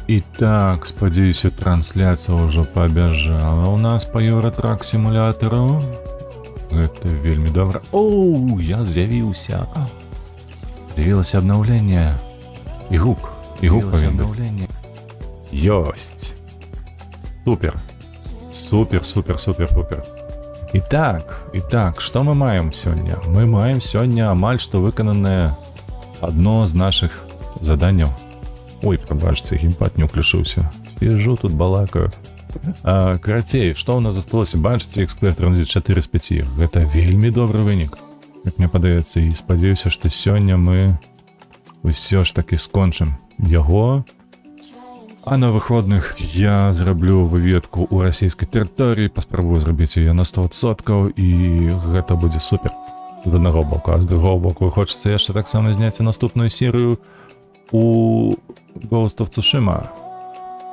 Итак, спадзяюся, трансляцыя ўжо пабяжала у нас по Еўратрак сімулятару. Гэта вельмі добра. Оу, я з'явіўся. З'явілася абнаўленне. І гук павінен быць. Ёсць. Супер. Супер. Итак, што мы маем сёння? Мы маем сёння амаль што выкананае адно з нашых заданняў. Ой, прабачце, геймпад не ўключыўся. Сижу тут, балакаю. Карацей, што ў нас засталося? Бачыце, X-Clear Transit 4 з 5. Гэта вельмі добры вынік, як мне падаецца. І спадзяюся, што сёння мы ўсё ж такі скончым яго. А на выходных я зраблю выведку ў расійскай тэрыторыі, паспрабую зрабіць яе на 100%, і гэта будзе супер. З аднаго боку, а з другого боку хочацца яшчэ таксама зняць наступную серыю у Ghost of Tsushima,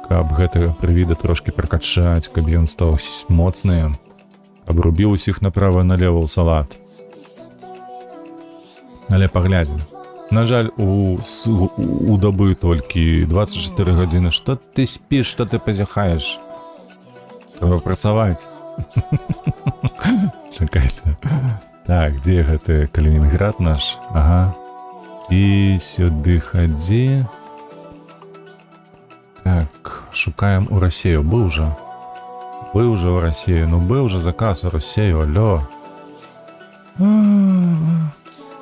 каб гэта прывіда трошки прокачаць, каб ён стаў моцны, каб рубіў усіх направо-налево ў салат. Але паглядзім. На жаль, у добы толькі 24 гадзіны. Што ты спіш, што ты пазяхаеш? Трэба працаваць. Чакайце. Так, дзе гэты Калінінград наш? Ага. І сюды хадзі. Так, шукаем у Расею. Быў жа ў Расею. Ну быў жа заказ у Расею, алло.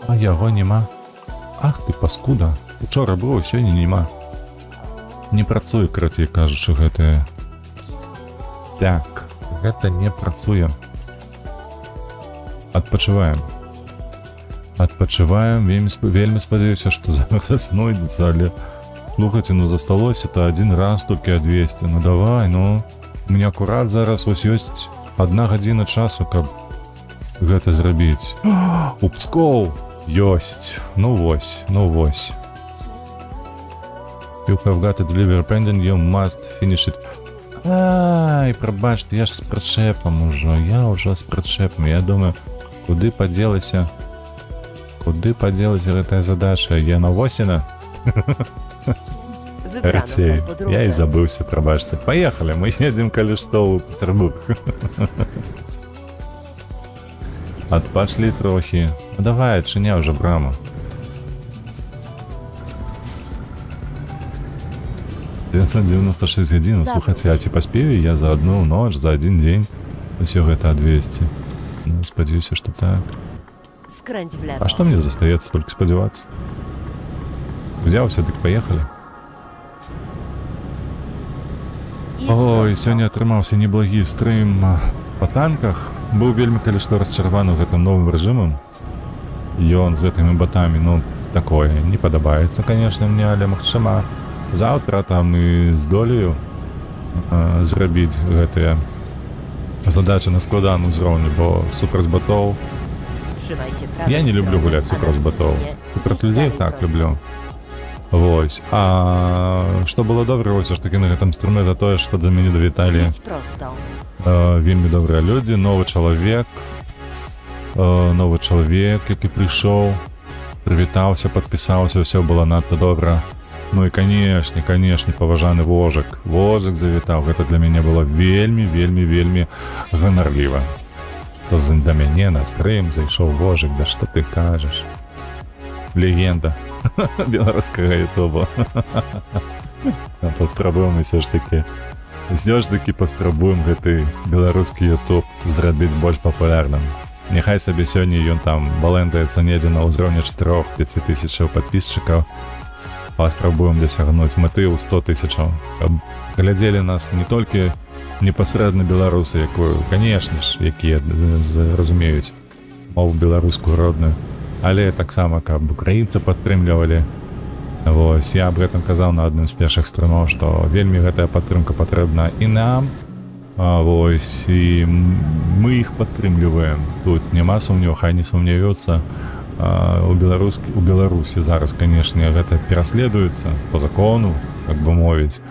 А яго нема. Ах ты, паскуда. Учора быў, сёння нема. Не працуе, карацей кажучы, гэтае. Так, гэта не працуе. Адпачываем, вельмі спадзяюся, што зараз знойдзецца, але слухайце, ну засталося-то один раз толькі 200. Ну давай, ну у меня акурат зараз ось ёсць 1 гадзіна часу, каб гэта зрабіць. У Пскоў ёсць. Ну вось. You have got to deliver pending, you must finish it. Ай, прабачте, я ж з прычэпам ужо. Я думаю, куды падзелася гэтая задача? Я на восена? Карцей, я і забыўся, прабачце. Паехалі, мы едзем, калі што, у Петербург. Адпашлі трохі. Ну давай, адчыняй уже браму. 996 гадзін, слухайце, а ці паспею я за одну ноч, за один дзень усё гэта 200? Ну, спадзяюся, што так. А што мне застаецца, толькі спадзявацца? Взяўся, дык паехалі. Ой, сёння атрымаўся неблагі стрым па танках. Быў вельмі, калі што, расчараваны гэтым новым рэжымам. Ён з гэтымі батамі, ну, такое не падабаецца, канешне, мне, але магчыма, заўтра там і здолею зрабіць гэтыя задачы на складаным узроўні, бо супраць батоў я не люблю гуляць супраць батоў. Супраць людзей так люблю. Вось. А што было добра ўсё ж такі на гэтым стриме, за тое, што да мяне давіталі вельмі добрыя людзі, новы чалавек, які прыйшоў, прывітаўся, падпісаўся, ўсё было надта добра. Ну і канешне, паважаны Вожык завітаў. Гэта для мяне было вельмі ганарліва. То да мяне на стрым зайшоў Вожык, да што ты кажаш? Легенда беларускага ютуба. Паспрабуем ўсё ж такі паспрабуем гэты беларускі ютуб зрабіць больш папулярным. Няхай сабе сёння ён там балэндаецца недзе на ўзроўні 4-5 тысячаў падпісчыкаў. Паспрабуем дасягнуць мэты ў 100 тысячаў. Каб глядзелі нас не толькі непасрэдна беларусы, канешне ж, якія разумеюць мову беларускую родную, але таксама, каб украінцы падтрымлівалі. Вось, я аб гэтым казаў на адным з першых стрымаў, што вельмі гэтая падтрымка патрэбна і нам. Вось, і мы іх падтрымліваем. Тут няма сумневу, хай не сумняваюцца. У Беларусі зараз, канешне, гэта пераследуецца по закону, так бы мовіць,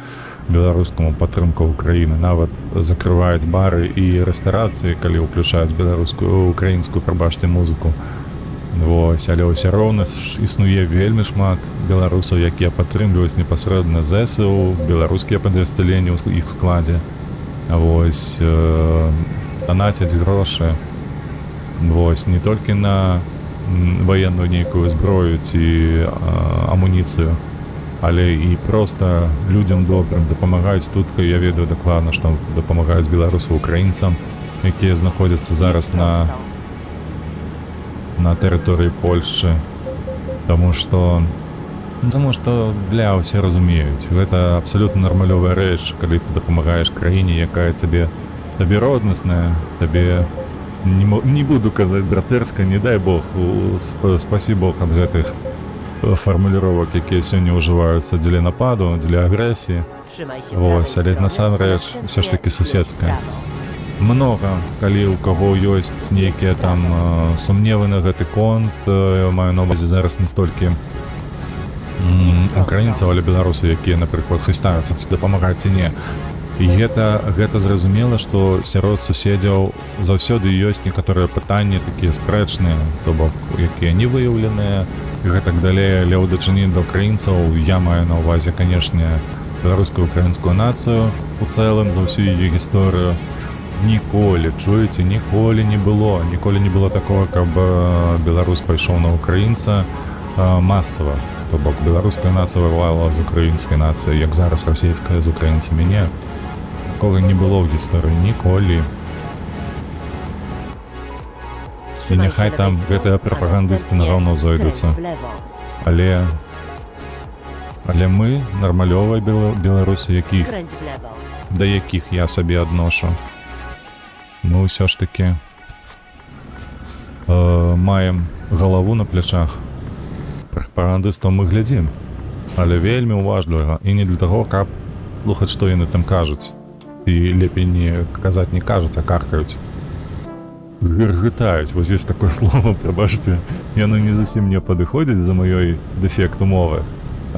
беларускаму падтрымка Украіны. Нават закрываюць бары і рэстарацыі, калі ўключаюць беларускую, украінскую, прабачце, музыку. Вось, але ўсё роўна існуе вельмі шмат беларусаў, якія падтрымліваюць непасрэдна ЗСУ, беларускія падраздзяленні ў іх складзе. Вось, донацяць грошы. Вось, не толькі на ваенную нейкую зброю ці амуніцыю, але і проста людзям добрым дапамагаюць. Тут я ведаю дакладна, што дапамагаюць беларусу украінцам, якія знаходзяцца зараз на тэрыторыі Польшчы, таму што бля, ўсе разумеюць, гэта абсалютна нармалёвая рэч, калі ты дапамагаеш краіне, якая табе роднасная, табе не буду казаць братэрска, не дай Бог, спасі Бог ад гэтых фармуліровак, якія сёння ўжываюцца дзеля нападу, дзеля агрэсіі. Вось, але насамрэч усё ж такі суседская. Много, калі ў каго ёсць нейкія там сумневы на гэты конт, маю на ўвазе зараз не столькі украінцаў, але беларусаў, якія, напрыклад, хрыстаюцца, ці дапамагаюць ці не. І гэта зразумела, што сярод суседзяў заўсёды ёсць некаторыя пытанні такія спрэчныя, то бок, якія не выяўленыя і гэтак далей, але ў дачыненні да украінцаў я маю на ўвазе, канешне, беларускую украінскую нацыю у цэлым за ўсю яе гісторыю. Ніколі, чуеце, ніколі не было такого, каб беларус пайшоў на украінца масава. То бок, беларуская нацыя варвала з украінскай нацыяй, як зараз расійская з украінцамі. Не, такога не было ў гісторыі ніколі. І няхай там гэтыя прапагандысты нараўно зойдуцца. Але мы, нармалёвыя беларусы, да якіх я сабе адношу, мы ўсё ж такі маем галаву на плячах. Прапагандыстаў мы глядзім, але вельмі уважліва, і не для таго, каб слухаць, што яны там кажуць. І лепей не казаць не кажуць, а каркаюць. Гыргытаюць, вось ёсць такое слово, прабачце, яно не зусім не падыходзіць за маёй дэфекту мовы.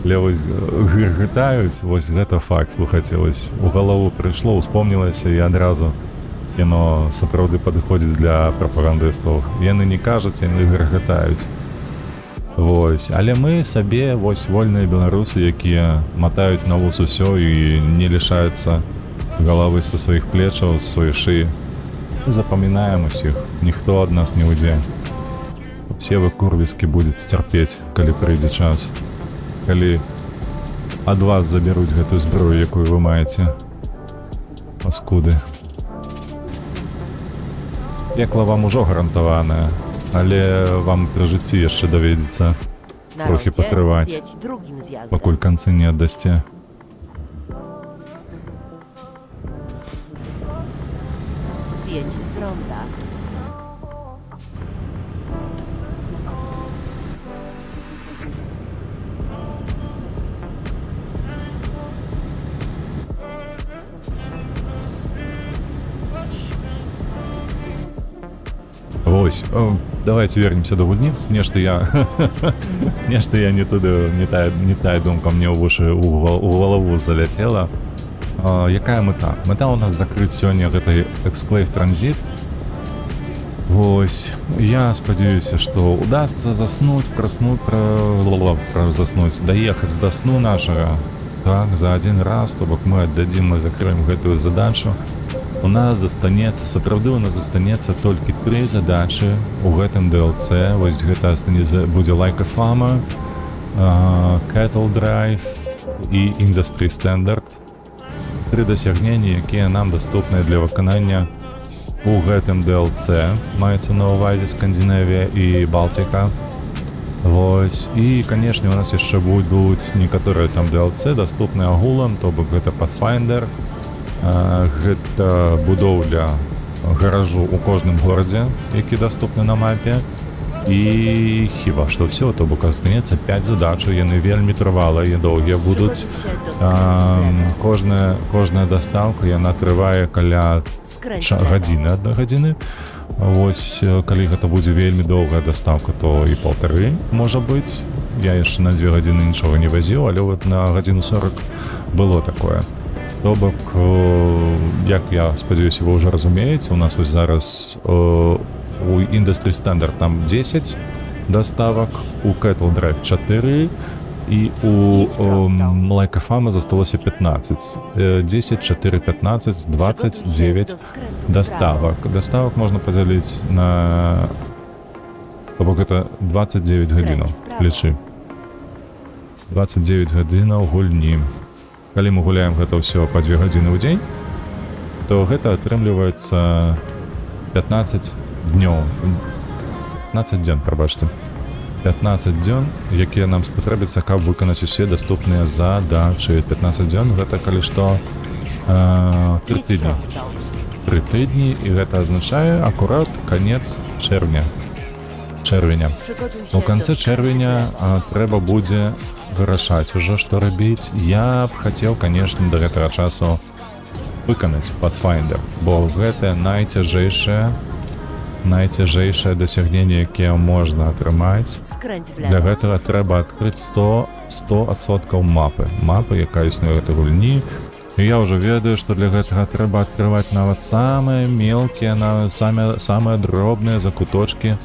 Але вось гыргытаюць, вось гэта факт, слухайце, вось у галаву прыйшло, успомнілася, і адразу яно сапраўды падыходзіць для прапагандыстаў. Яны не кажуць, яны гыргытаюць. Вось, але мы сабе, вось, вольныя беларусы, якія матаюць на вус усё і не лішаюцца галавы са сваіх плечаў, з сваёй шыі. Запамінаем усіх, ніхто ад нас не уйдзе. Усе вы курвіскі будзеце цярпець, калі прыйдзе час. Калі ад вас забяруць гэтую зброю, якую вы маеце. Паскуды. Пекла вам ужо гарантаванае, але вам пры жыцці яшчэ даведзецца трохі патрываць, пакуль канцы не аддасце. Zjedź z ronda. Вось, давайте вернемся до гульні. Нешта я не туди, не тая думка мне ў вушы, у галаву заляцела. Якая мэта? Мэта у нас закрыць сёння гэтай Exclave Transit. Вось, я спадзяюся, што удасца заснуць, заснуць, даехаць да сну нашага. Так, за один раз, то бок мы аддадзім, мы закрыем гэтую задачу. У нас застанецца толькі 3 задачы у гэтым DLC. Вось гэта будзе Like a Farmer, Cattle Drive і Industry Standard. 3 дасягнення, якія нам даступныя для выканання у гэтым DLC. Маецца на ўвазе Скандинавія і Балтика. Вось, і, канешне, у нас яшчэ будуць некаторыя там DLC даступныя агулам, то бок гэта Pathfinder, гэта будоўля гаражу ў кожным горадзе, які даступны на мапе. І хіба што ўсё, то бок астанецца 5 задачаў, яны вельмі трывалыя і доўгія будуць. Кожная дастаўка, яна трывае каля гадзіны, 1 гадзіны. Вось, калі гэта будзе вельмі доўгая дастаўка, то і 1,5 можа быць. Я яшчэ на 2 гадзіны нічога не вазіў, але вот на 1:40 было такое. То бок, як я спадзяюся, вы ўжо разумееце, у нас вось зараз у Industry Standard там 10 доставок, у Cattle Drive 4 і у Like a Farm засталося 15. 10, 4, 15, 29 do skrętu w доставок. Доставок можна поділити на... Тобто це 29 годин. Лічи. 29 годин гульні. Калі мы гуляем гэта ўсё по 2 гадзіны ў дзень, то гэта атрымліваецца 15 днёў. 15 дзён, прабачце. 15 дзён, якія нам спатрэбіцца, каб выканаць усе даступныя задачы. 15 дзён гэта калі што 3 Jedź тыдні. prosto. 3 тыдні, і гэта азначае акурат канец чэрвеня. Przygotuj się У канцы do skrętu w чэрвеня lewo. трэба будзе вырашаць ужо, што рабіць. Я б хацеў, канешне, да гэтага часу выканаць Pathfinder, бо гэта найцяжэйшае дасягненне, якое можна атрымаць. Skręć w Для lewo. гэтага трэба адкрыць 100% мапы, якая існуе ў гэтай гульні. І я ўжо ведаю, што для гэтага трэба адкрываць нават самыя мелкія, самыя дробныя закуточкі,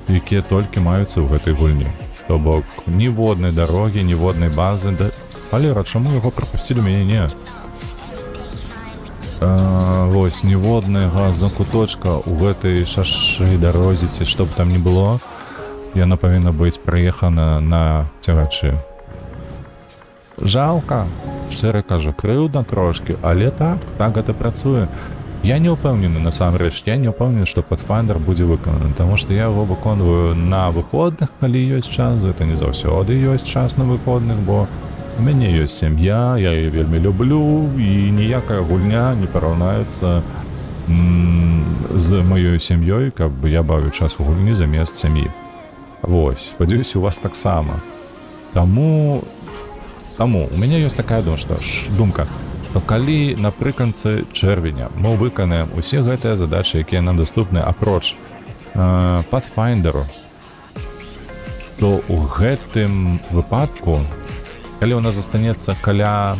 якія толькі маюцца ў гэтай гульні. То бок, ніводнай дарогі, ніводнай базы. Халера, чаму яго прапусцілі, мяне не? Вось, ніводнага закуточка ў гэтай шашы дарозе, ці што б там не было, яна павінна быць праехана на цягачы. Жалка, шчыра кажу, крыўдна трошкі, але так гэта працуе. Я не ўпэўнены, насамрэч, я не ўпэўнены, што Pathfinder будзе выкананы, таму што я яго выконваю на выходных, калі ёсць час, гэта не заўсёды ёсць час на выходных, бо у мяне ёсць сям'я, я яе вельмі люблю, і ніякая гульня не параўнаецца з маёй сям'ёй, каб я бавіў час у гульні замест сям'і. Вось, спадзяюся, у вас таксама. Таму у мяне ёсць такая думка, што калі напрыканцы чэрвеня мы выканаем усе гэтыя задачы, якія нам даступныя апроч Pathfinder'у, то ў гэтым выпадку, калі ў нас застанецца каля,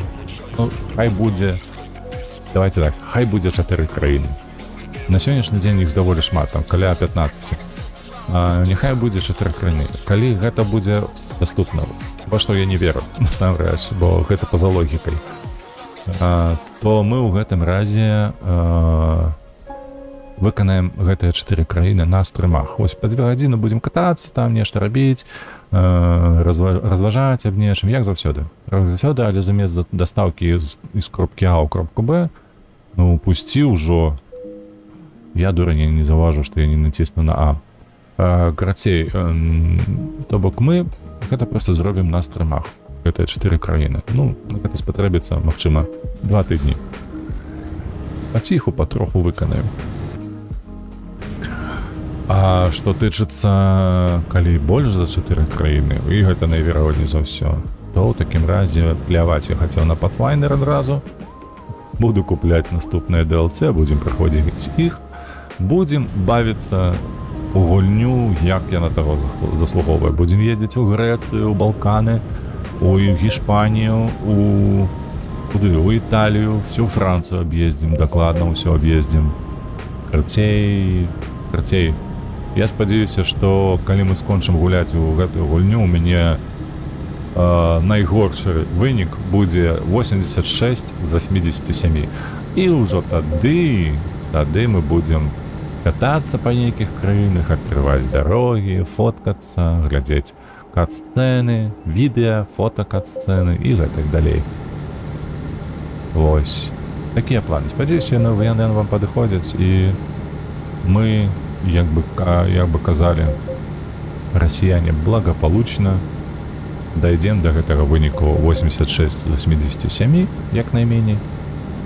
хай будзе 4 краіны. На сённяшні дзень іх даволі шмат, там каля 15. Няхай будзе 4 краіны. Калі гэта будзе даступна, во што я не веру, насамрэч, бо гэта па-за логікай, то мы ў гэтым разе выканаем гэтыя 4 краіны на стрымах. Вось па 2 гадзіны будзем катацца, там нешта рабіць, разважаць аб нечым, як заўсёды, але замест дастаўкі з кропкі А ў кропку Б, пусці ўжо, я дураня не заўважу, што я не націсну на А. Карацей, то бок мы гэта проста зробім на стрымах, гэтыя 4 краіны. Гэта спатрэбіцца, магчыма, 2 тыдні. Паціху, патроху выканаем. А што тычыцца, калі больш за 4 краіны, і гэта найверагодней за ўсё, то ў такім разе пляваць я хацеў на Pathfinder адразу. Буду купляць наступныя DLC, будзем праходзіць іх, будзем бавіцца у гульню, як яна таго заслугоўвае. Будзем ездзіць у Грэцыю, у Балканы, у Гішпанію, у Італію, всю Францыю аб'ездзім, дакладна ўсё аб'ездзім. Карцей, я спадзяюся, што калі мы скончым гуляць у гэтую гульню, у мяне найгоршы вынік будзе 86 з 87. І ўжо тады мы будзем катацца па нейкіх краінах, адкрываць дарогі, фоткацца, глядзець кат-сцэны, відэа, фота-кат-сцэны і гэтак далей. Вось. Такія планы. Спадзяюся, яны вам падыходзяць, і мы, як бы казалі расіяне, благополучна дайдзем да гэтага выніку 86 з 87, як найменей,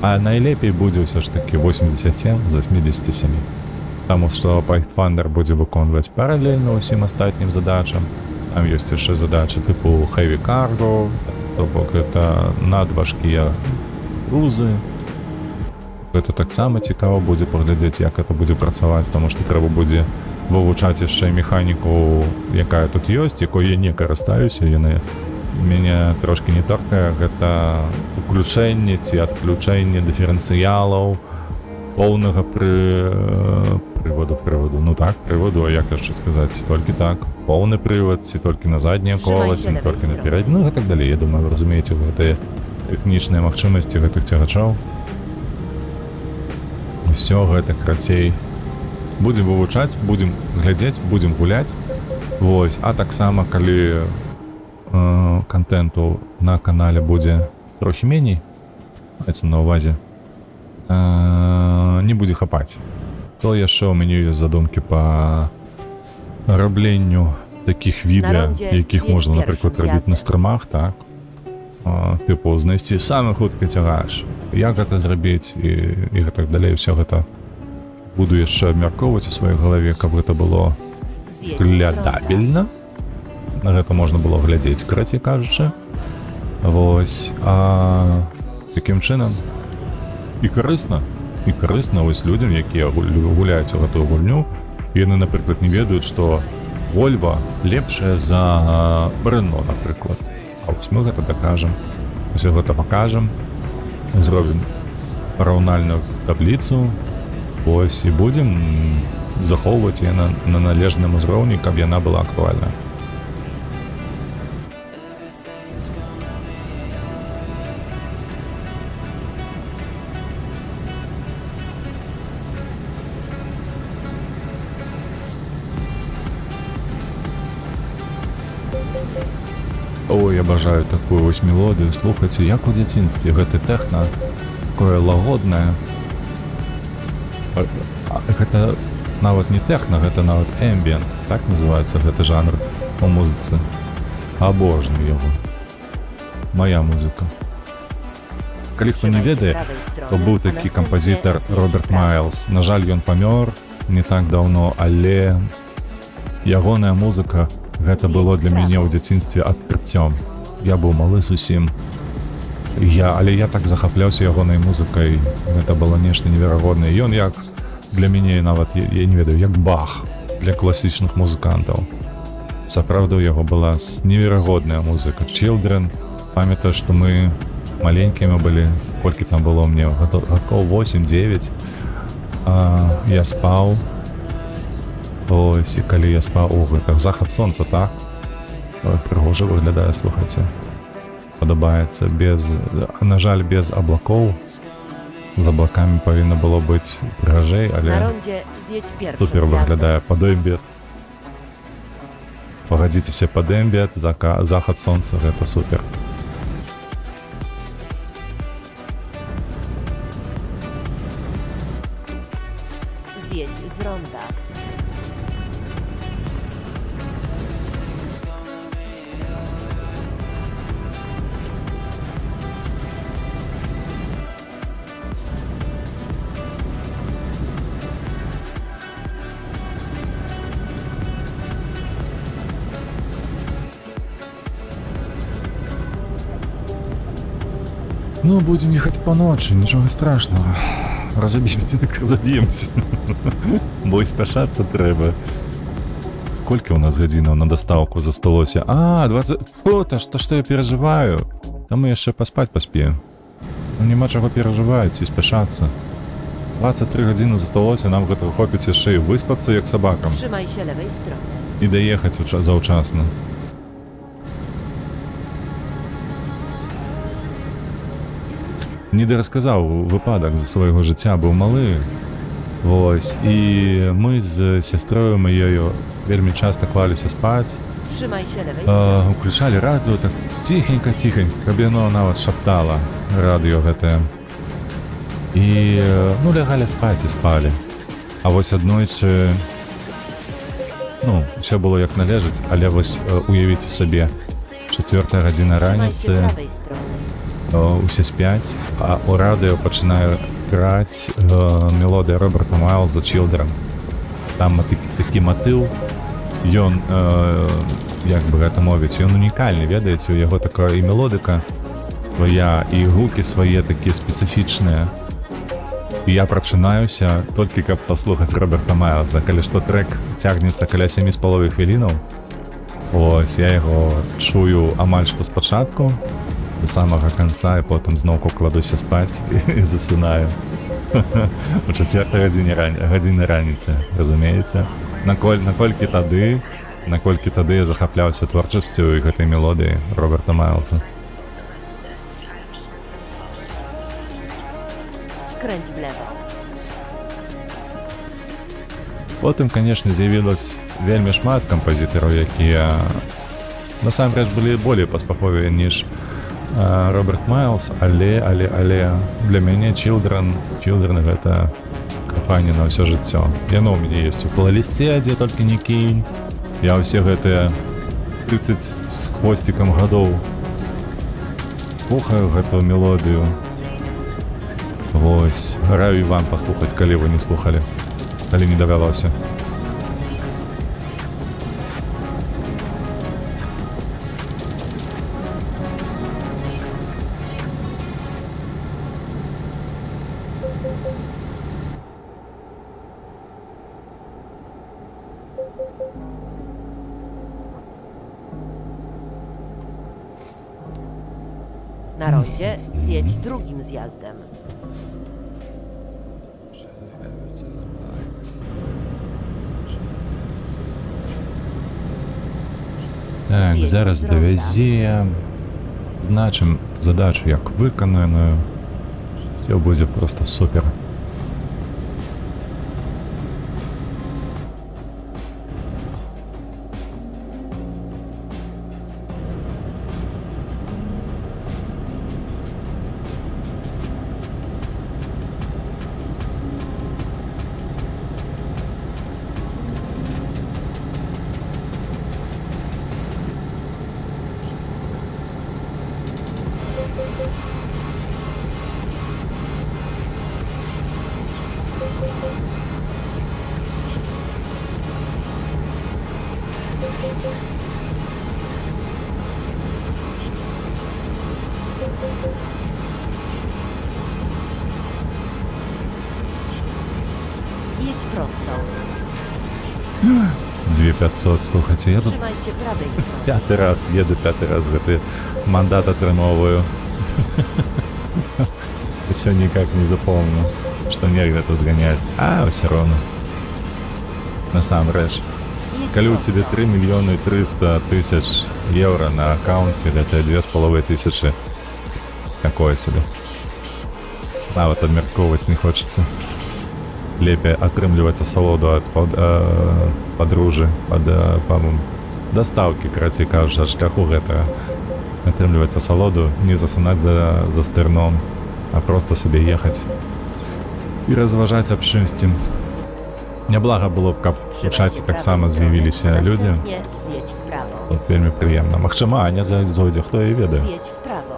а найлепей будзе ўсё ж такі 87 з 87. Таму што Pathfinder будзе выконваць паралельна ўсім астатнім задачам. Там ёсць яшчэ задачы тыпу Heavy Cargo, то бок гэта надважкія грузы. Гэта таксама цікава будзе паглядзець, як гэта будзе працаваць, таму што трэба будзе вывучаць яшчэ механіку, якая тут ёсць, якой я не карыстаюся, яны мяне трошкі не торкае. Гэта уключэнне ці адключэнне дыферэнцыялаў, поўнага Приводу. Ну так, приводу, а як яшчэ сказаць, толькі так. Поўны прывад, ці толькі на задняе кола, ці Трымайся толькі на левай перадні, ну і так далей. Я думаю, вы разумееце гэтыя тэхнічныя магчымасці гэтых цягачоў. Усё гэта крацей. Будзем вывучаць, будзем глядзець, будзем гуляць. Вось, а таксама, калі контенту на канале будзе трохі меней, маецца на ўвазе, не будзе хапаць, то яшчэ ў мяне ёсць задумкі па рабленню такіх відэа, якіх можна, напрыклад, рабіць на стрымах, так? Тыпу, знайсці самы хуткі цягач, як гэта зрабіць і так далей, ўсё гэта буду яшчэ абмяркоўваць у сваёй галаве, каб гэта было глядабельна. На гэта можна было глядзець, карацей кажучы. Вось, а такім чынам і карысна вось людзям, якія гуляюць у гэтую гульню, яны, напрыклад, не ведаюць, што Volvo лепшая за Renault, напрыклад. А вось мы гэта дакажам, усё гэта пакажам, зробім параўнальную табліцу, вось, і будзем захоўваць яе на належным узроўні, каб яна была актуальна. Ой, абажаю такую вось мелодыю. Слухайце, як у дзяцінстве гэты тэхна, такое лагоднае. Гэта нават не тэхна, гэта нават эмбіент, так называецца гэты жанр у музыцы. Абожную яго. Мая музыка. Калі хто не ведае, то быў такі кампазітар Роберт Майлз. На жаль, ён памёр не так даўно, але ягоная музыка гэта было для мяне ў дзяцінстве адкрыццём. Я быў малы зусім. Але я так захапляўся ягонай музыкай. Гэта было нешта неверагоднае. Ён як для мяне нават, я не ведаю, як Бах для класічных музыкантаў. Сапраўды у яго была неверагодная музыка. Children. Памятаю, што мы маленькімі былі, колькі там было мне, гадкоў 8-9. Я спаў. Ось, і калі я спаў, гэта захад сонца, так? Прыгожа выглядае, слухайце. Падабаецца, на жаль, без аблакоў. З аблакамі павінна было быць прыгажэй, але супер выглядае пад эмбіет. Пагадзіцеся, пад эмбіет, захад сонца, гэта супер. Zjedź z ronda. Ну, будем ехать по ночи, ничего страшного. Разобьемся, так разобьемся. Бо і спяшацца трэба. Колькі у нас гадзінаў на дастаўку засталося? 20... О, то что я переживаю? Та мы яшчэ паспаць паспеем. Ну, няма чаго перажываць і спяшацца. 23 гадзіны засталося, нам гэтага хопіць яшчэ і выспацца, як сабакам. Trzymaj się lewej strony. І даехаць заўчасна. Не дарасказаў выпадак за свайго жыцця, быў малы. Вось, і мы з сястрою маёю вельмі часта клаліся спаць. Trzymaj się lewej strony. Уключалі радыё так ціхенька, каб яно нават шаптала радыё гэтае. І, ну, лягалі спаць і спалі. А вось аднойчы, ну, ўсё было як належыць, але вось уявіце сабе, 4 гадзіна Trzymaj się раніцы, prawej strony. усе спяць, а у радыё пачынаю граць мелодыя Роберта Майлза «Children». Там такі матыў, ён, як бы гэта мовіць, ён унікальны, ведаеце, у яго такая і мелодыка свая, і гукі свае такія спецыфічныя. І я прачынаюся толькі каб паслухаць Роберта Майлза, калі што трэк цягнецца каля 7,5 хвілінаў. Ось, я яго чую амаль што спачатку, до самага канца, і потым зноўку кладуся спаць і засынаю. У 4 гадзіні раніцы, разумееце? Наколькі тады я захапляўся творчасцю і гэтай мелодыі Роберта Майлса. Skręć w lewo. Потым, канешне, з'явілось вельмі шмат кампазітараў, якія насамрэч былі болей паспяховыя, ніж Роберт Майлс, але для мяне Children гэта кампанія на ўсё жыццё. Яно ў мяне ёсць у плейлісце, дзе толькі не кінь. Я ўсе гэтыя 30 з хвосцікам гадоў слухаю гэтую мелодыю. Вось, раю і вам паслухаць, калі вы не слухалі, калі не давялося. Na rondzie zjedź drugim zjazdem. Так, З'їдь зараз з ronda. довезе. Значим задачу як виконаною. Все буде просто супер. Jedź prosto. 2500, слухайте, я тут Trzymaj się prawej strony. пятый раз еду, пятый раз гэты мандат атрымоўваю. Все никак не запомню, что нельзя тут гонять. А, все равно. Насамрэч. Jedź Калі у prosto. тебе 3 миллиона 300 тысяч евро на аккаунте, для тебя 2500, такое себе. Нават абмяркоўваць не хочется. Лепей атрымліваць асалоду ад падружы, дастаўкі, карацей кажучы, ад шляху гэтага. Атрымліваць асалоду, не засынаць за стырном, а просто сабе ехаць і разважаць аб чымсьці. Няблага было б, каб у Trzymaj чаце się таксама prawej з'явіліся strony. людзі. Następnie zjedź w prawo. Тут вельмі прыемна. Магчыма, Аня зойдзе, хто яе ведае. Zjedź w prawo.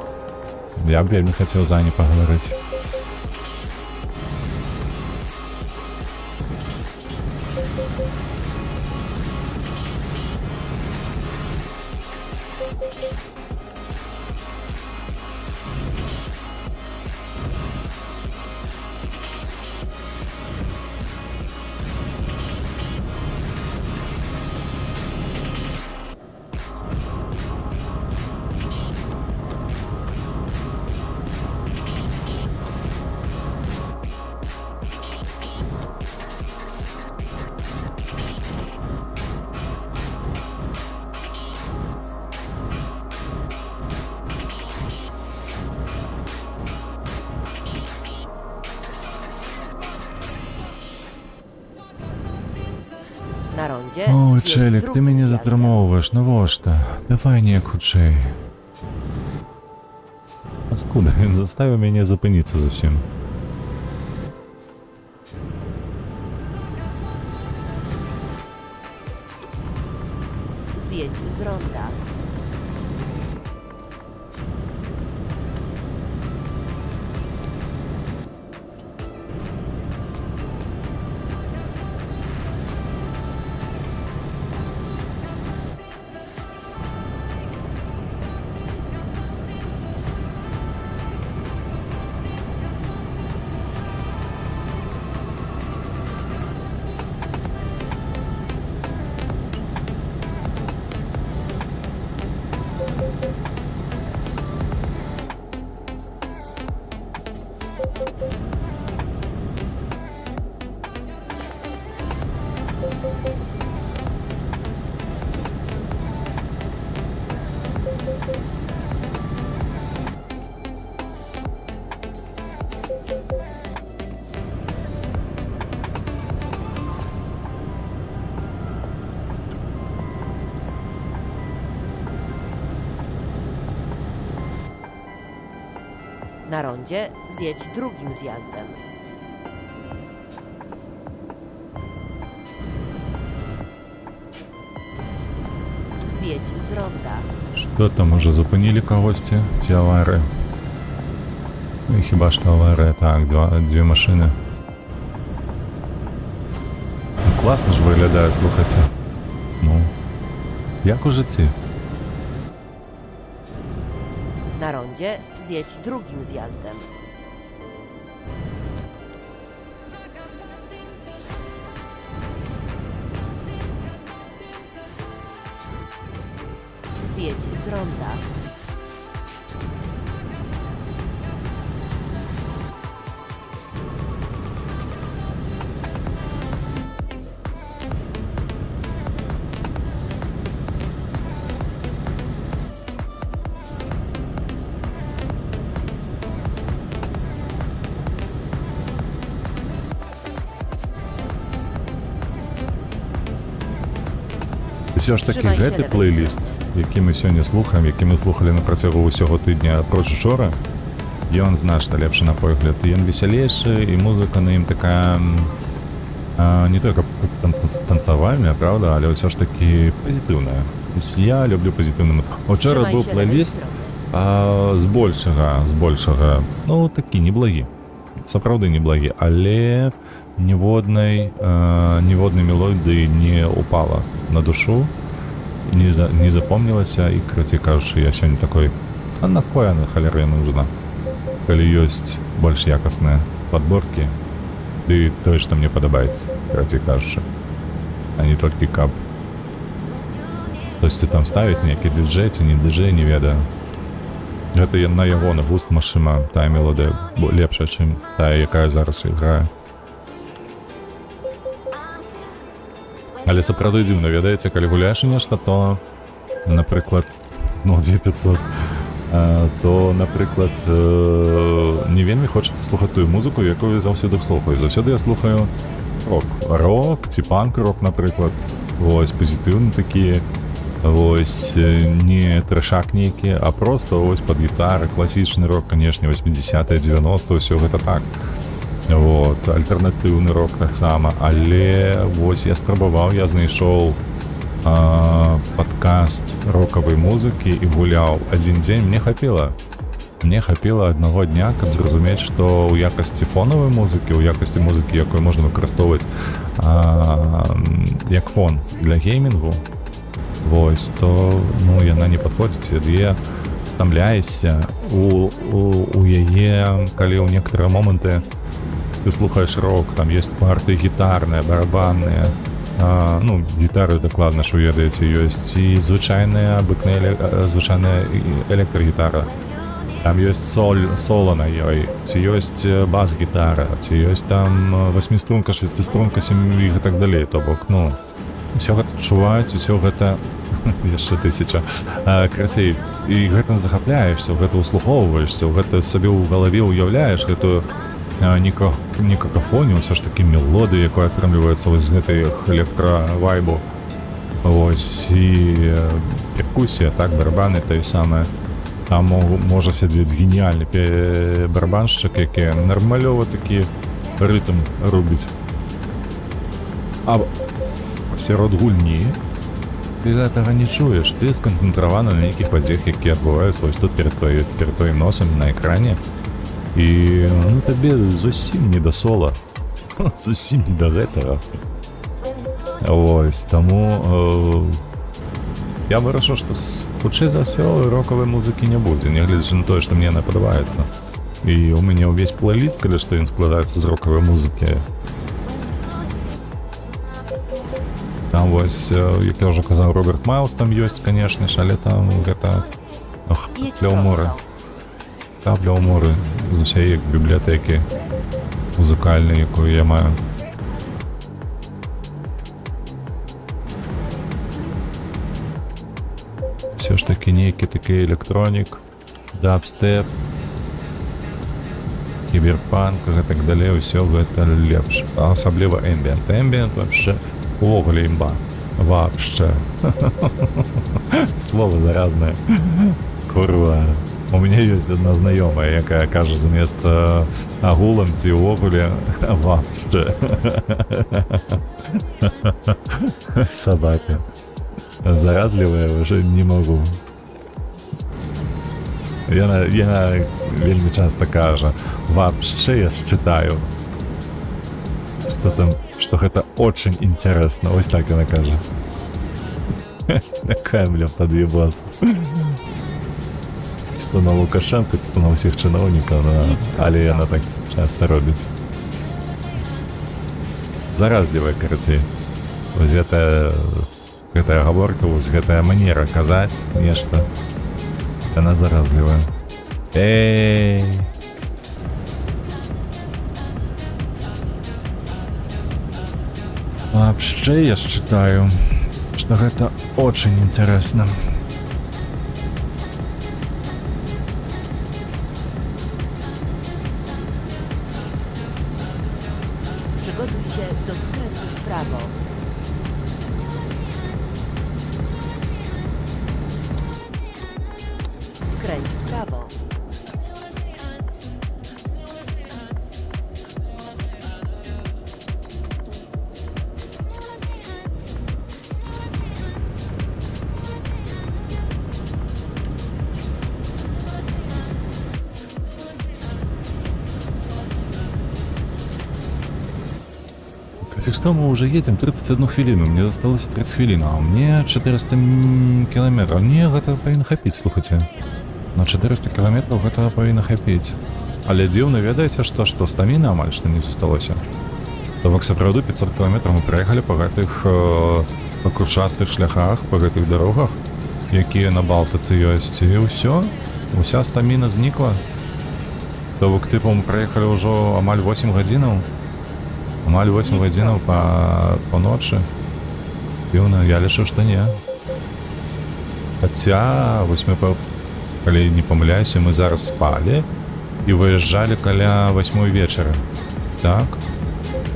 Я б вельмі хацеў з Аней пагаварыць. Na rondzie Ой, zjedź Челік, ти drugim мене zjazdem. затримовуєш, навошта? Давай неяк хутчэй. Паскуда, він заставив мене зупинитися зовсім. Zjedź z ronda. Na rondzie zjedź drugim zjazdem. Zjedź z ronda. Що там, може зупинили когось ці аварії? Ну і хіба що аварія, так, дві машини. Ну, класно ж виглядає, слухайте. Ну, як уже ці? Na rondzie zjedź drugim zjazdem. Zjedź z ronda. Все ж таки, Trzymaj się гэты lewej плейліст, який ми сьогодні слухаємо, який ми слухали на протягу усього тижня учора, ён значно лепше, на погляд. Ён веселейший, і музика на ім така не только танцевальная, правда, але все ж таки позитивная. Тобто я люблю позитивну. Вчора Trzymaj був się lewej плейліст strony. з большого, ну такі неблагі, сапраўды неблагі, але ніводнай мелодії не упала на душу, не запомнілася, і, короче кажучи, я сьогодні такой, а на кой она халера нужна? Калі ёсць больш якасныя подборки, ды тое, што мне падабаецца, короче кажучи, а не толькі каб. Хтосьці там ставіць нейкі дыджэй, ці не дыджэй, не ведаю. Гэта на яго на густ машина, тая мелодія лепшая, чым тая, якая зараз грае. Але сапраўды дзіўна, ведаеце, калі гуляеш нешта, то, напрыклад, ну, 2500, то, напрыклад, не вельмі хочацца слухаць тую музыку, якую заўсёды слухаю. Заўсёды я слухаю рок ці панк-рок, напрыклад, вось, пазітыўны такія, вось, не трэшак нейкі, а просто вось пад гітары, класічны рок, канешне, 80-е, 90-е, ўсё гэта так. Вот, альтэрнатыўны рок таксама, але вось я спрабаваў, я знайшоў падкаст рокавай музыкі і гуляў адзін дзень, мне хапіла аднаго дня, каб зразумець, што ў якасці фонавай музыкі, ў якасці музыкі, якую можна выкарыстоўваць як фон для геймінгу, вось, то, ну, яна не падходзіць, я стамляешся у яе, калі ў некаторыя моманты ты слухаешь рок, там есть парты гитарные, барабанные, ну, гитары докладно, что ведаете, есть и звычайная электрогитара, там есть соло на ёй, ці есть бас-гитара, ці есть там 8-струнка, 6-струнка, 7 и так далее, то бок, ну, все гэта чуваць, все гэта яшчэ 1000 красей, і гэта захапляешься, гэта услухоўваешься, гэта сабе ў галаве уяўляеш гэтую не какафонію, все ж таки мелодію, яка атрымліваецца вось з гэтай электравайбу. Вось, і перкусія, так, барабаны тое самае. Там можа сядзець геніальны барабаншчык, які нармалёва такі рытм рубіць. А сярод гульні ты гэтага не чуеш, ты сканцэнтраваны на нейкіх падзеях, якія адбываюцца вось тут перад твоім носам на экране. І, ну, табе зусім не да сола, зусім не да гэтага. Вось, таму я вырашыў, што хутчэй за ўсё рокавай музыкі не будзе, нягледзячы на тое, што мне яна падабаецца. І у мяне ўвесь плейліст, калі што ён складаецца з рокавай музыкі. Там вось, як я ўжо казаў, Роберт Майлз там ёсць, канешне ж, але там гэта для ўморы. Для ўморы з усяе бібліятэкі музыкальнай, якую я маю. Все ж таки нейкі такі электронік, дабстэп, кіберпанк і так далее, ўсё гэта лепш. А асабліва эмбіент. Эмбіент вообще увогуле імба. Вообще. Слово заразное. Курва. У мяне ёсць адна знаёмая, якая кажа замест агулам ці ўвогуле вообще. Собака. Заразлівая уже не могу. Яна вельмі часто кажа, вообще я считаю, что гэта очень интересно. Ось так яна кажа. Якая, бля, подъебас. То на Лукашенко, то на ўсіх чыноўнікаў, але яна так часто робіць. Заразлівая, карацей. Вось гэтая гаворка, вось гэтая манера казаць нешта, яна заразлівая. Эй! Вообще я считаю, что гэта очень интересно. Przygotuj się do skrętu w prawo. Skręć w prawo. Что мы уже едем 31 хвилину, мне засталось 30 хвилин, а мне 400 километров. Не, гэта павінна хапіць, слухайте. На 400 километров гэта павінна хапіць. Але дзіўна, ведаеце, што стаміна амаль што не засталося. То бок сапраўды 500 километров мы праехалі па гэтых па кручастых шляхах, па гэтых дарогах, якія на Балтыцы ёсць, і ўсё, уся стаміна знікла. То бок тыпу мы праехалі ўжо амаль 8 гадзінаў. Амаль 8 гадзінаў па ночы. Піўна, я лічу, што не. Хаця, вось мы, калі не памыляюся, мы зараз спалі і выязджалі каля 8 вечара. Так?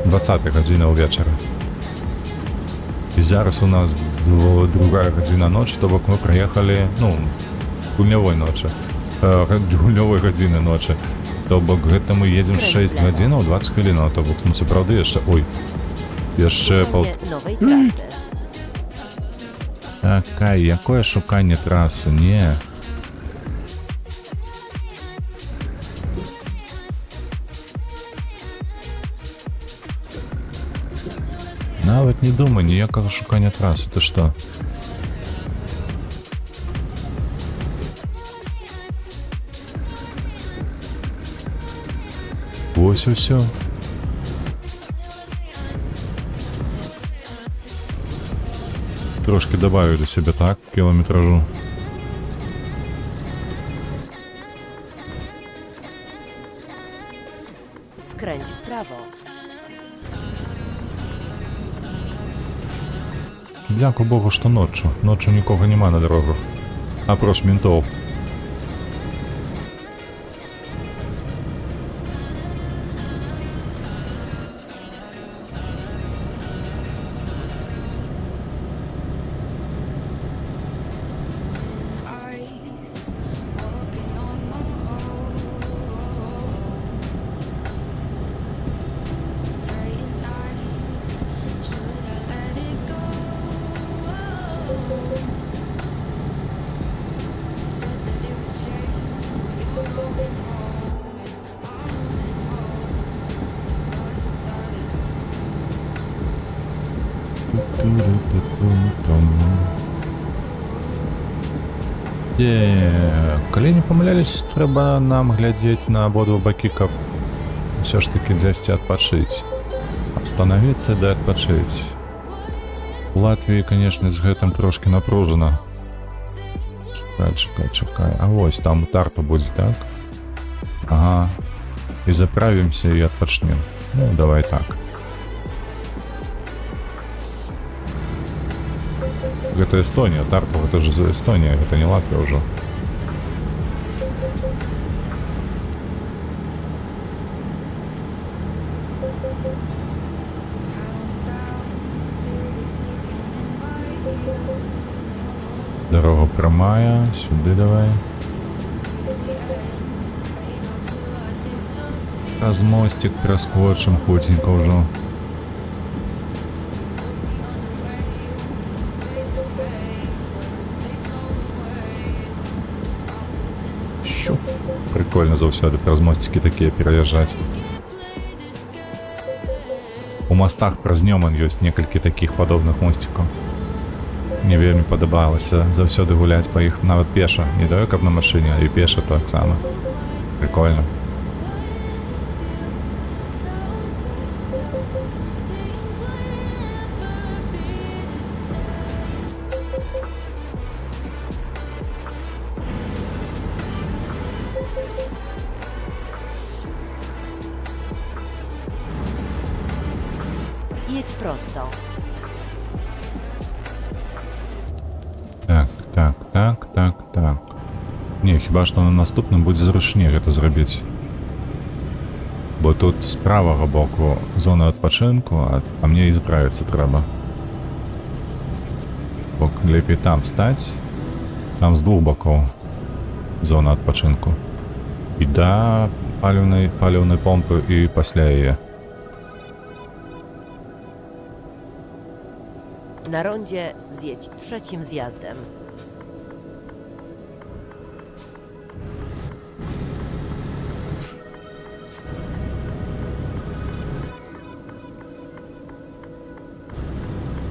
20 гадзінаў вечара. І зараз у нас другая гадзіна ночы, то бок мы прыехалі, гульнявой ночы. Гульнявой гадзіны ночы. То бок гэта мы едзем 6 гадзінаў 20 хвілінаў, то бок сапраўды яшчэ, яшчэ Новej trasy. Якое шуканне трасы, не. Нават не думай, ніякага шукання трасы, ты што? Ось усё. Трошки добавлю до себе так кілометражу. Skręć w prawo. Дякую Богу, што ноччу. Ноччу нікога няма на дарогах. Апроч ментоў. Калі не памылялись, трэба нам глядзець на абодва бакі, каб ўсё ж таки дзесьці адпачыць. Остановіцца да адпачыць. У Латвіі, конечно, з гэтым трошки напружана. Чакай. А вось там Тарту будзе, так? Ага. І заправімся і адпачнем. Ну, давай так. Гэта Эстонія, Тарту, гэта ж Эстонія, гэта не Латвія ўжо. Дорога прамая, сюды давай. Праз мостик проскочим хутенько ўжо. Щу. Прикольно заўсёды праз мостики такія пераязджаць. У мостах праз Нёман ёсць некалькі такіх падобных мостикаў. Мне вельмі падабалася заўсёды гуляць па іх нават пеша, не тое каб на машыне, а і пеша таксама. Прикольно. Jedź prosto. Так. Не, хіба што на наступным будзе зручней гэта зрабіць. Бо тут з правага боку зона адпачынку, а мне і заправіцца трэба. Бо лепей там стаць. Там з двух бокоў зона адпачынку. І да паліўнай помпы і пасля яе. Na rondzie zjedź trzecim zjazdem.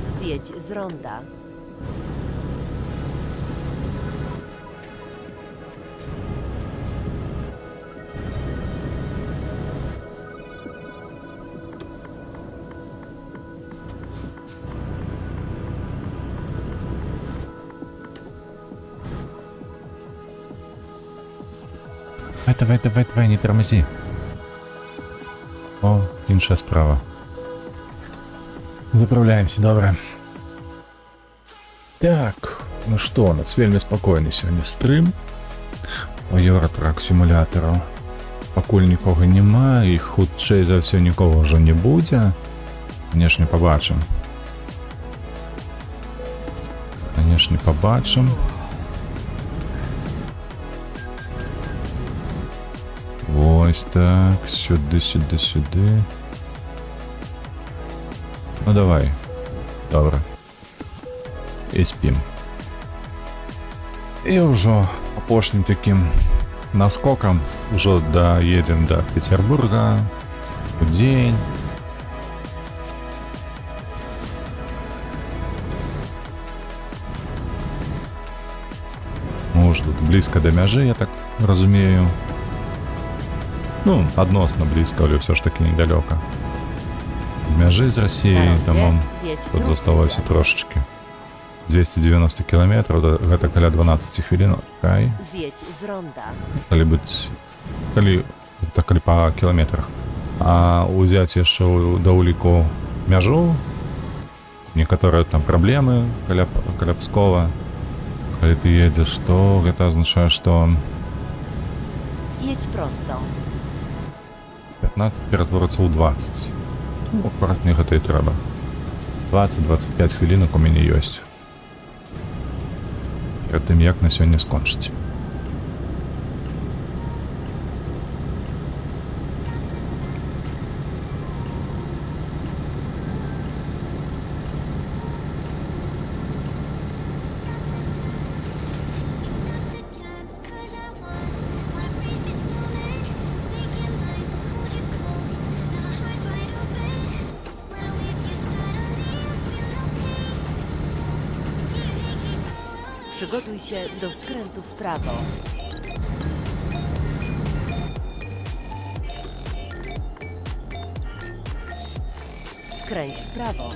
Zjedź z ronda. Давай, не тормози. О, іншая справа. Заправляемся, добре. Так, ну што, у нас вельмі спакойны сёння стрым. У Еўратрак сімулятараў пакуль нікога няма, і хутчэй за ўсё нікога ўжо не будзе. Канешне, побачым. Ось так, сюды. Ну давай. Добре. І спім. І ўжо апошнім такім наскокам ўжо даедзем до Петербурга у дзень. Мы ўжо тут блізка да мяжы, я так разумею. Ну, адносна блізка, але ўсё ж такі недалёка. Мяжы з Расіяй, таму тут засталося трошечки. 290 кілометраў, гэта каля 12 хвілін. Чакай. Zjedź z ronda. Калі па кіламетрах. А ўзяць яшчэ да ўліку мяжу, некаторыя там праблемы каля Пскова. Калі ты едзеш, то гэта азначае, што Jedź prosto. 15 ператворацца ў 20. Ну, акурат мне гэта і трэба. 20-25 хвілінак у мяне ёсць. Перад тым, як на сёння скончыць. Przygotuj się do skrętu w prawo. Skręć w prawo.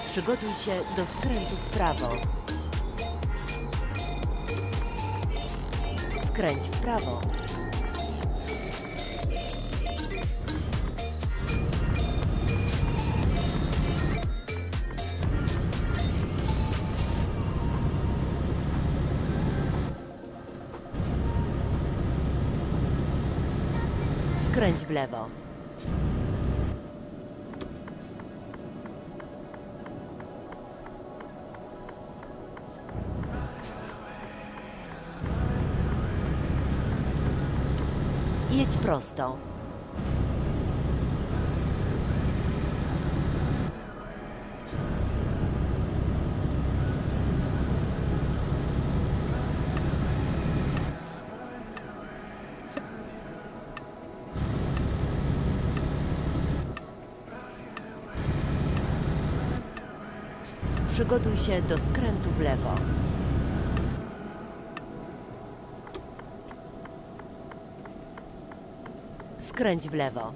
Przygotuj się do skrętu w prawo. Skręć w prawo. Skręć w lewo. Jedź prosto. Przygotuj się do skrętu w lewo. Skręć w lewo.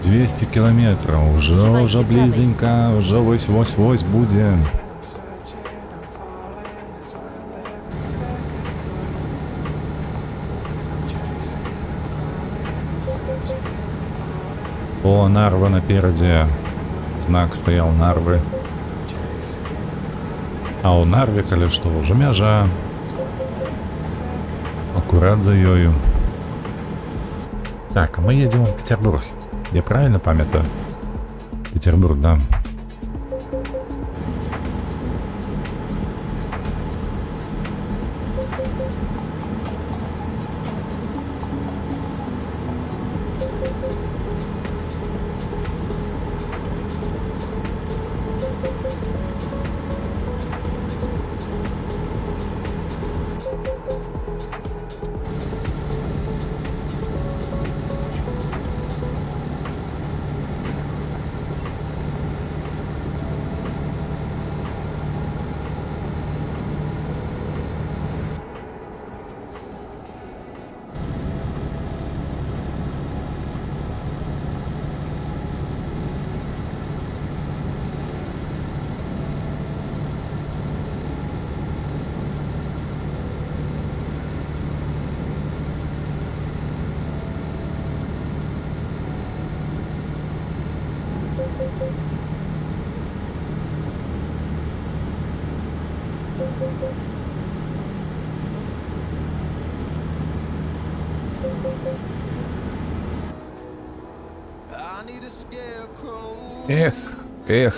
Двести километров, уже Trzymajcie prawej близенько, уже вось-вось-вось будем. О, Нарва напереди. Знак стоял Нарвы. А у Нарве, коли что, уже мяжа. Аккурат за ёю. Так, мы едем в Петербург. Я правильно памятаю? Петербург, да. Эх.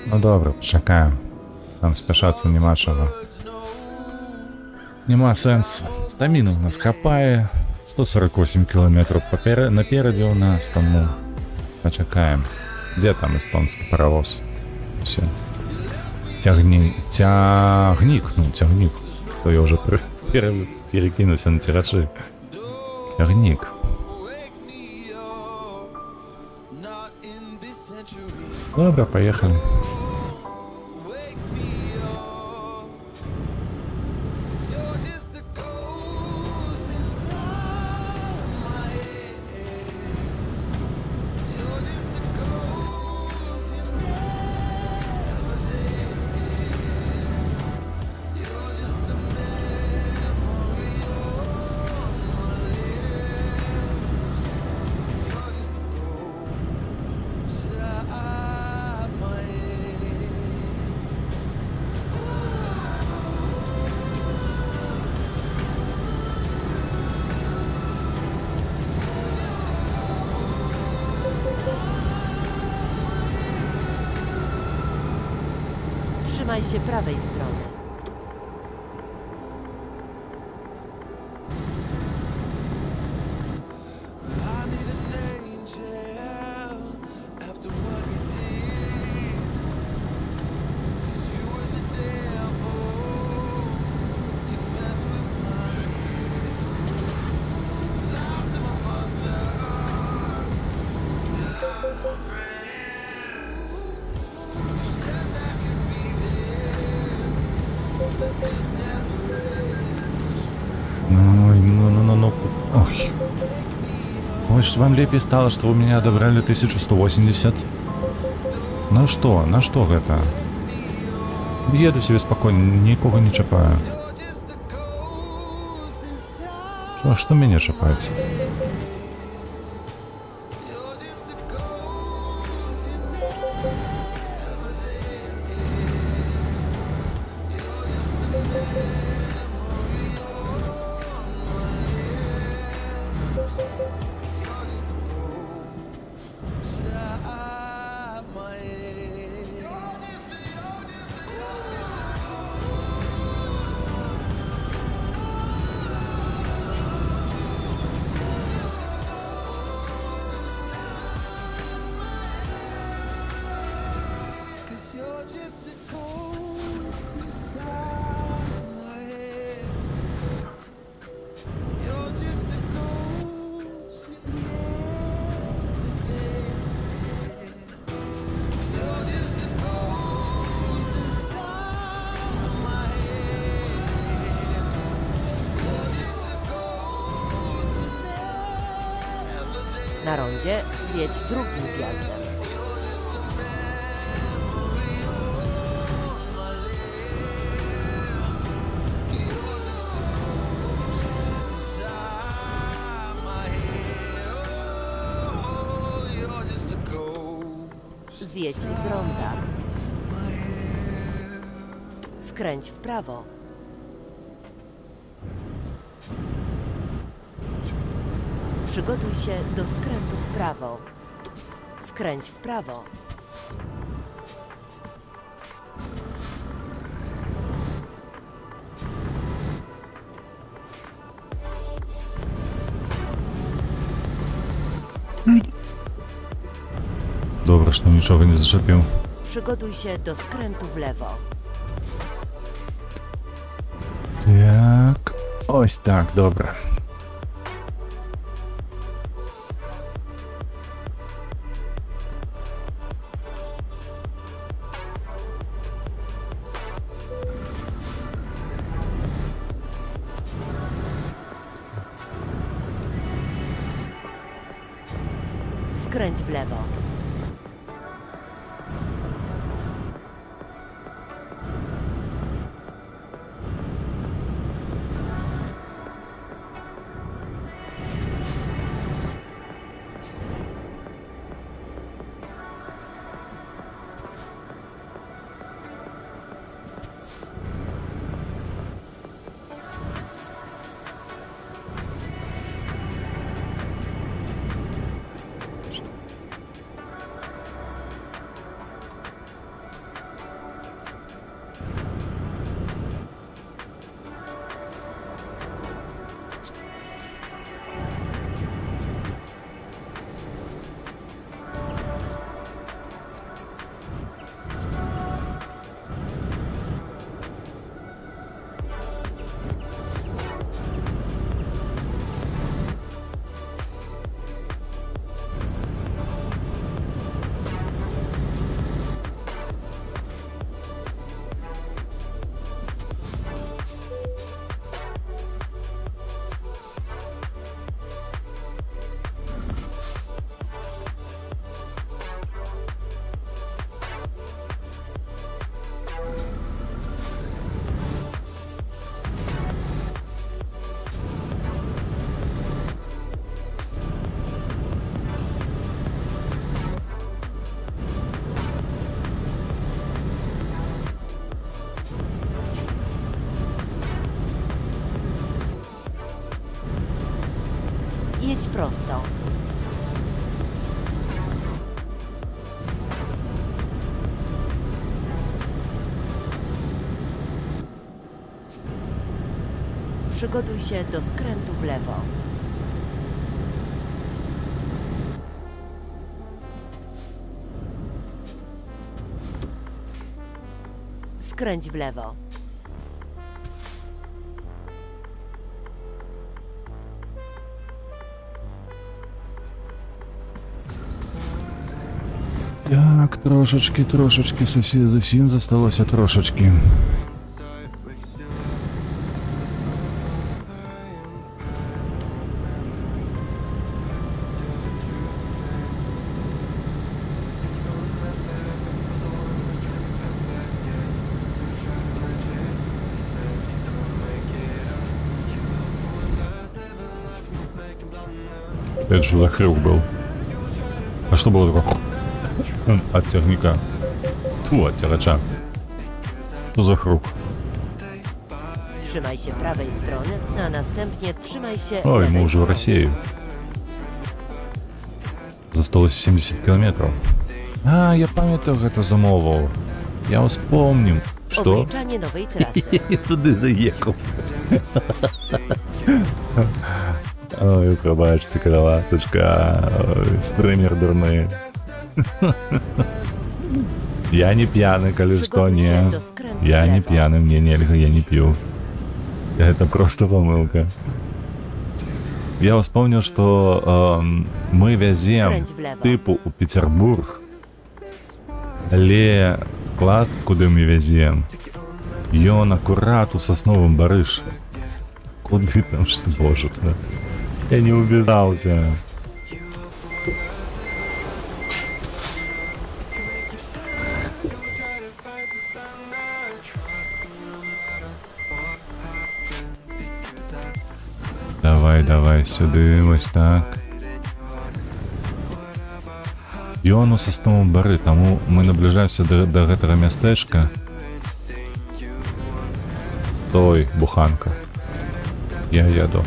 No dobra, czekałem. Tam spieszaться нема czego. Нема сенсу. Стамина у нас копає. 148 километров напереди у нас, тому почекаем. Где там эстонский паровоз? Все. Тягник. Ну, тягник. То я уже перекинулся на тиражи. Тягник. Добро, поехали. Trzymaj się prawej strony. I need an angel after what you did. 'Cause you were the devil. You messed with my head. Lied to my mother. Lied to my friends. You said that you'd be there, but this never ends. Ну. Ой. Может, вам лепей стало, что у меня отобрали 1180? На что это? Еду себе спокойно, нікого не чіпаю. You're just a ghost inside. Что меня чіпають? You're just a ghost, you never there. You're just a memory on my lips. 'Cause you're just a ghost inside my head. You're just a Cause you're just a ghost inside my head. You're just a ghost you never there. 'Cause you're just a ghost inside my head. You're just a ghost you never there. Na rondzie zjedź drugim zjazdem. Zjedź z ronda. Skręć w prawo. Przygotuj się do skrętu w prawo. Skręć w prawo. Добре, що нічого не зачепив. Przygotuj się do skrętu w lewo. Так. Ось так, добре. Skręć w lewo. Jedź prosto. Przygotuj się do skrętu w lewo. Skręć w lewo. Так, трошечки, зовсім зосталося трошечки. Это что за хрюк был? А что было такое? От тягника. Фу, от тягача. Что за хрук? Trzymaj się prawej strony, a następnie trzymaj się Ой, lewej мы уже в strony. России. Засталось 70 километров. А, я памятаю, это замовил. Я вспомнил. Что? Obliczanie nowej trasy. Туди заїхав. Ой, пробачте, кровасочка. Ой, стример дурний. Я не пьяный, коли что, Przygotuj się не. do skrętu Я w не lewo. пьяный, мне нельзя, я не пью. Это просто помылка. Я вспомнил, что мы везем Skręć w lewo. типу у Петербург, але склад, куди ми везем, і он акурат у Сосновом Барыше. Куди там, что боже, да? Я не убежался. Давай, сюди, ось так. І он у Сосновому Бари, тому ми наближаємося до гэтага мястэчка. Стой, буханка. Я еду.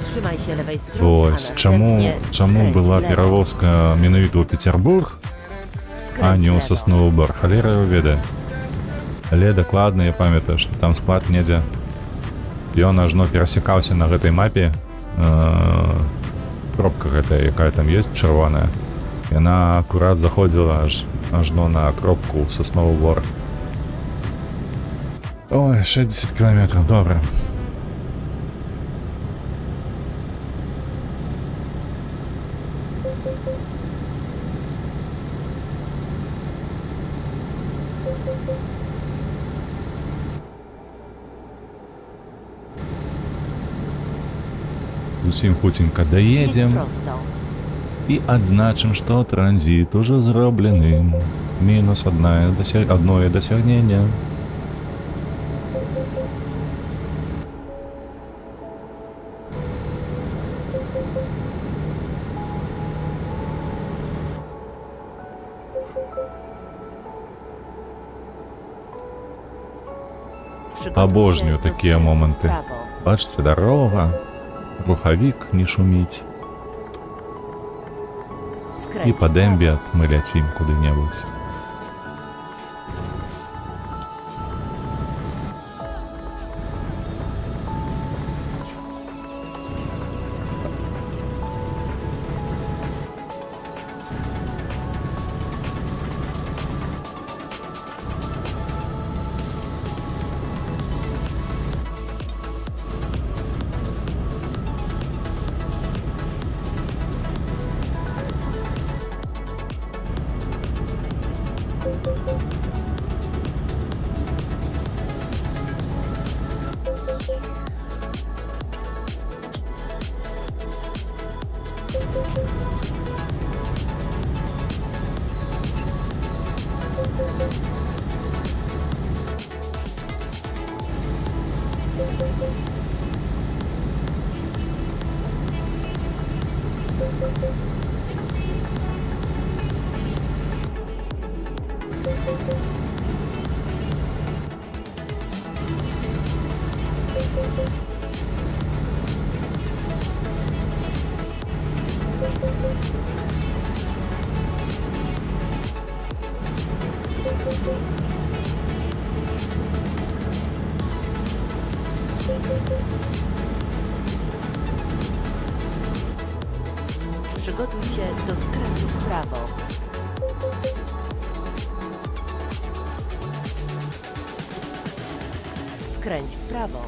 Trzymaj się lewej strony, a Ось, чому skręć була w lewo. перевозка менавіта ў Петербург, а Skręć не w ў lewo. Сосновы Бар? Халера його ведае. Але дакладна я памятаю, што там склад недзе. Ён ажно перасекаўся на гэтай мапе. Кропка гэтая, якая там ёсць, чырвоная. Яна акурат заходзіла ажно на кропку Сосновы Бор. Ой, 60 километров, добре. Зусім хутенька Jedź даедзем prosto. і адзначым, што транзіт ужо зроблены. Мінус одное дасягнення. Przygotuj Обожнюю się do такие skrętu w моменты. prawo. Бачите, дорога, рухавік не шуміць. Skręć І w па prawo. дэмбе мы ляцім куды-небудзь. Przygotuj się do skrętu w prawo. Skręć w prawo.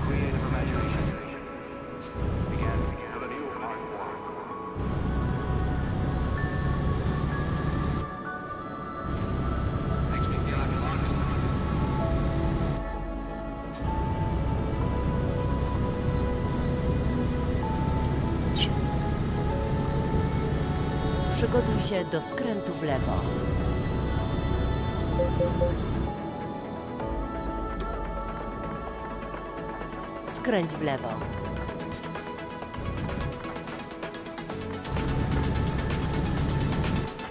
Creative imagination. Begin. The new Mark Next week, the August. Przygotuj się do skrętu w lewo. Skręć w lewo.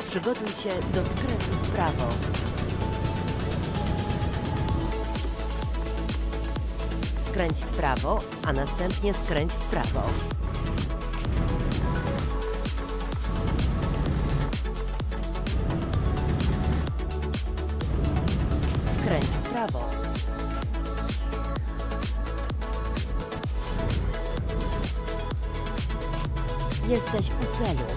Przygotuj się do skrętu w prawo. Skręć w prawo, a następnie skręć w prawo. Skręć w prawo. Jesteś u celu.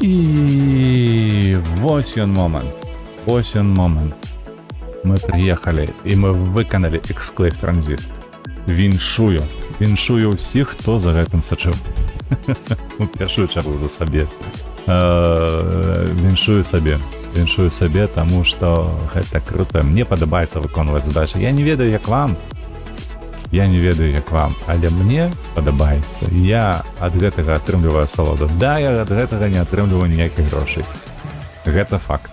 И вот он момент. Вот он момент. Мы приехали, і ми виконали Exclave Transit. Віншую. Віншую всіх, хто за гэтым сачыў. У першую чаргу за сабе. Віншую сабе. Віншую сабе, таму што гэта круто. Мне падабаецца выконваць задачы. Я не ведаю, як вам. Я не ведаю, як вам, але мне падабаецца. Я ад гэтага атрымліваю асалоду. Да, я ад гэтага не атрымліваю ніякіх грошай. Гэта факт.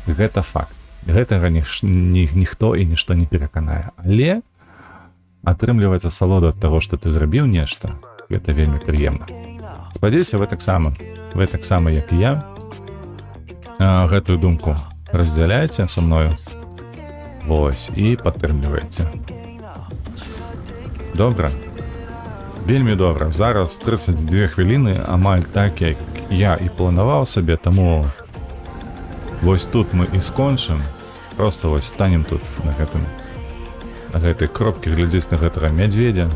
Гэта факт. Гэтага ніхто і нішто не пераканае. Але атрымліваць асалоду ад таго, што ты зрабіў нешта, гэта вельмі прыемна. Спадзяюся, вы таксама, як і я, гэтую думку раздзяляеце са мною. Вось, і падтрымліваеце. Добра. Вельмі добра. Зараз 32 хвіліны, амаль так, як я і планаваў сабе, таму вось тут мы і скончым. Просто вось станем тут на гэтай кропкі, глядзець на гэтага мядзведзя.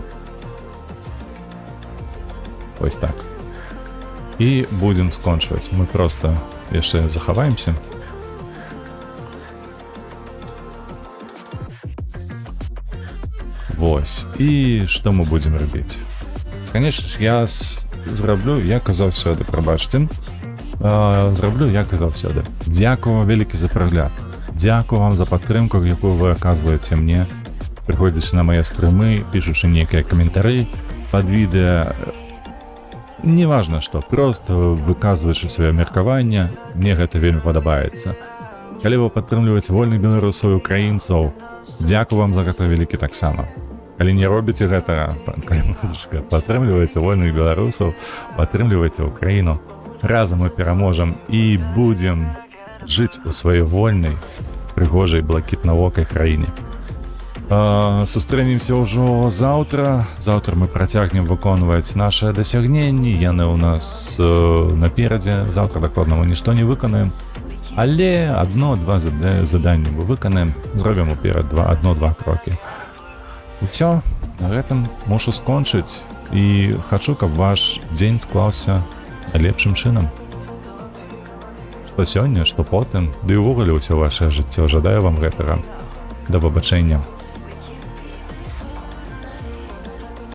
Вось так. І будзем скончваць. Мы просто яшчэ захаваемся. Вось. І што мы будзем рабіць? Конечно ж, я зраблю, як і заўсёды, прабачце. Зраблю, як і заўсёды. Дзякую вялікі за прагляд. Дзякую вам за падтрымку, якую вы аказваеце мне, прыходзячы на мае стрымы, пішучы нейкія каментары пад відэа. Неважна што, просто выказваючы сваё меркаванне, мне гэта вельмі падабаецца. Калі вы падтрымліваеце вольных беларусаў і украінцаў, дзякую вам за гэта вялікі таксама. Калі не робіце гэтага, падтрымлівайце вольных беларусаў, падтрымлівайце Украіну. Разам мы пераможам і будзем жыць у сваёй вольнай, прыгожай, блакітнавокай краіне. Сустрэнемся ўжо заўтра. Заўтра мы працягнем выконваць нашыя дасягненні. Яны ў нас наперадзе. Заўтра дакладна мы нішто не выканаем. Але адно-два заданні мы выканаем. Зробім уперад адно-два крокі. Усё, на гэтым мушу скончыць. І хачу, каб ваш дзень склаўся лепшым чынам. Што сёння, што потым, ды і ўвогуле ўсё вашае жыццё. Жадаю вам гэтага. Да пабачэння.